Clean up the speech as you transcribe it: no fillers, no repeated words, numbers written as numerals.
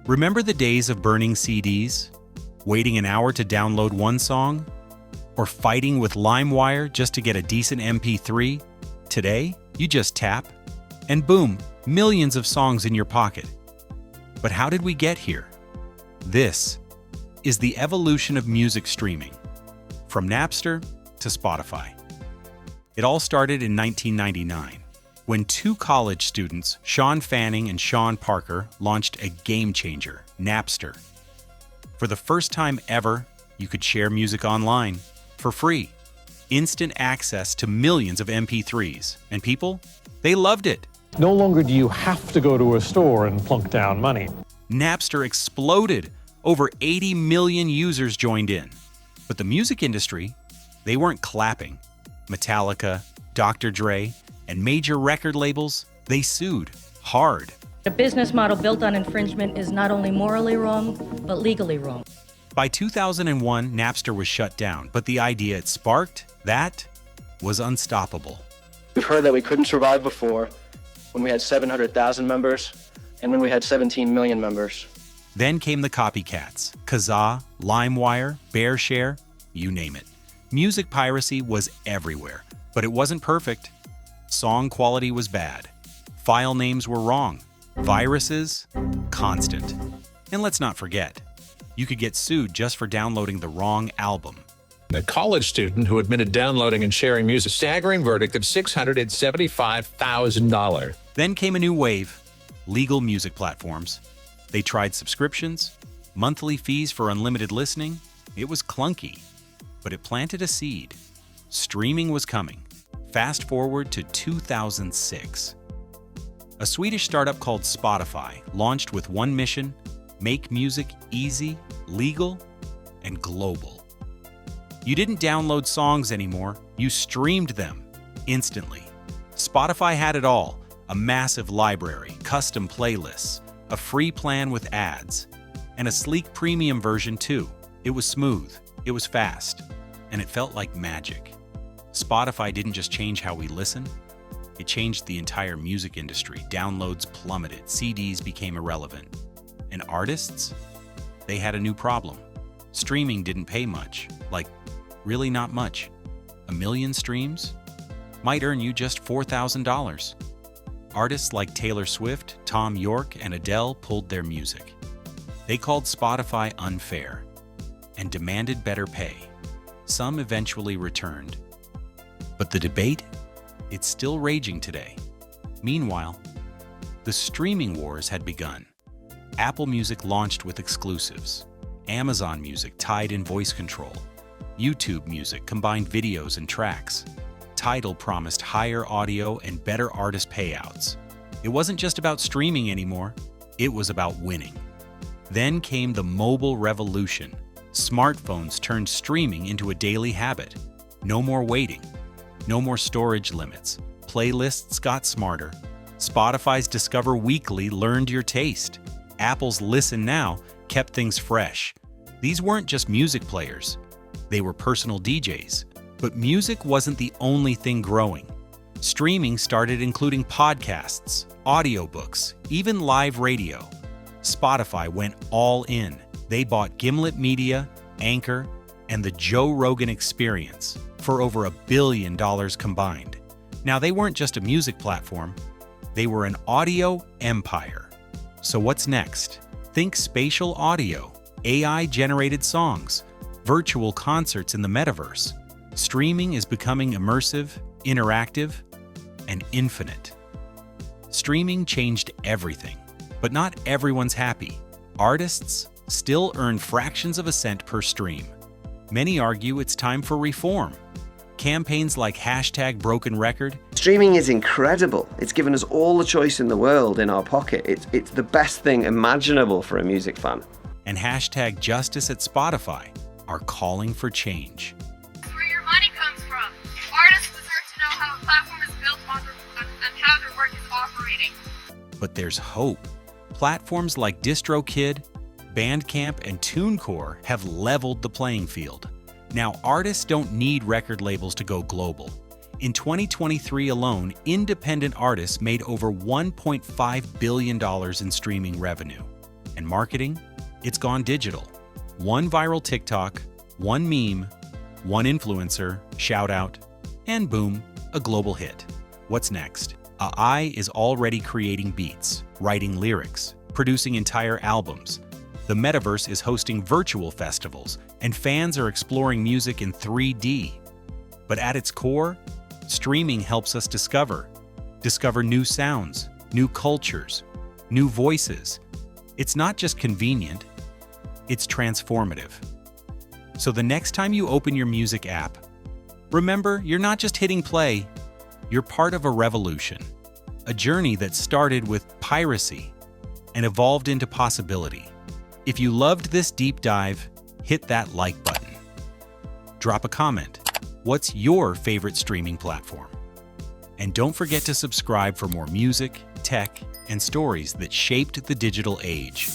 Remember the days of burning CDs? Waiting an hour to download one song? Or fighting with LimeWire just to get a decent MP3? Today, you just tap, and boom, millions of songs in your pocket. But how did we get here? This is the evolution of music streaming, from Napster to Spotify. It all started in 1999, when two college students, Sean Fanning and Sean Parker, launched a game-changer, Napster. For the first time ever, you could share music online for free. Instant access to millions of MP3s. And people, they loved it. No longer do you have to go to a store and plunk down money. Napster exploded. Over 80 million users joined in. But the music industry, they weren't clapping. Metallica, Dr. Dre, and major record labels, they sued hard. A business model built on infringement is not only morally wrong, but legally wrong. By 2001, Napster was shut down, but the idea it sparked, that was unstoppable. We've heard that we couldn't survive before, when we had 700,000 members, and when we had 17 million members. Then came the copycats, Kazaa, LimeWire, BearShare, you name it. Music piracy was everywhere, but it wasn't perfect. Song quality was bad. File names were wrong. Viruses, constant. And let's not forget, you could get sued just for downloading the wrong album. A college student who admitted downloading and sharing music, staggering verdict of $675,000. Then came a new wave, legal music platforms. They tried subscriptions, monthly fees for unlimited listening. It was clunky, but it planted a seed. Streaming was coming. Fast forward to 2006. A Swedish startup called Spotify launched with one mission: make music easy, legal, and global. You didn't download songs anymore, you streamed them instantly. Spotify had it all: a massive library, custom playlists, a free plan with ads, and a sleek premium version too. It was smooth, it was fast, and it felt like magic. Spotify didn't just change how we listen, it changed the entire music industry. Downloads plummeted, CDs became irrelevant. And artists? They had a new problem. Streaming didn't pay much, like really not much. 1 million streams might earn you just $4,000. Artists like Taylor Swift, Tom York, and Adele pulled their music. They called Spotify unfair and demanded better pay. Some eventually returned. But the debate? It's still raging today. Meanwhile, the streaming wars had begun. Apple Music launched with exclusives. Amazon Music tied in voice control. YouTube Music combined videos and tracks. Tidal promised higher audio and better artist payouts. It wasn't just about streaming anymore, it was about winning. Then came the mobile revolution. Smartphones turned streaming into a daily habit. No more waiting. No more storage limits. Playlists got smarter. Spotify's Discover Weekly learned your taste. Apple's Listen Now kept things fresh. These weren't just music players. They were personal DJs. But music wasn't the only thing growing. Streaming started including podcasts, audiobooks, even live radio. Spotify went all in. They bought Gimlet Media, Anchor, and the Joe Rogan Experience for over $1 billion combined. Now, they weren't just a music platform, they were an audio empire. So what's next? Think spatial audio, AI-generated songs, virtual concerts in the metaverse. Streaming is becoming immersive, interactive, and infinite. Streaming changed everything, but not everyone's happy. Artists still earn fractions of a cent per stream. Many argue it's time for reform. Campaigns like #BrokenRecord. Streaming is incredible. It's given us all the choice in the world in our pocket. It's the best thing imaginable for a music fan. And #Justice at Spotify are calling for change. That's where your money comes from. Artists deserve to know how a platform is built on and how their work is operating. But there's hope. Platforms like DistroKid, Bandcamp, and TuneCore have leveled the playing field. Now, artists don't need record labels to go global. In 2023 alone, independent artists made over $1.5 billion in streaming revenue. And marketing? It's gone digital. One viral TikTok, one meme, one influencer, shout out, and boom, a global hit. What's next? AI is already creating beats, writing lyrics, producing entire albums. The metaverse is hosting virtual festivals, and fans are exploring music in 3D. But at its core, streaming helps us discover new sounds, new cultures, new voices. It's not just convenient, it's transformative. So the next time you open your music app, remember, you're not just hitting play, you're part of a revolution, a journey that started with piracy and evolved into possibility. If you loved this deep dive, hit that like button. Drop a comment. What's your favorite streaming platform? And don't forget to subscribe for more music, tech, and stories that shaped the digital age.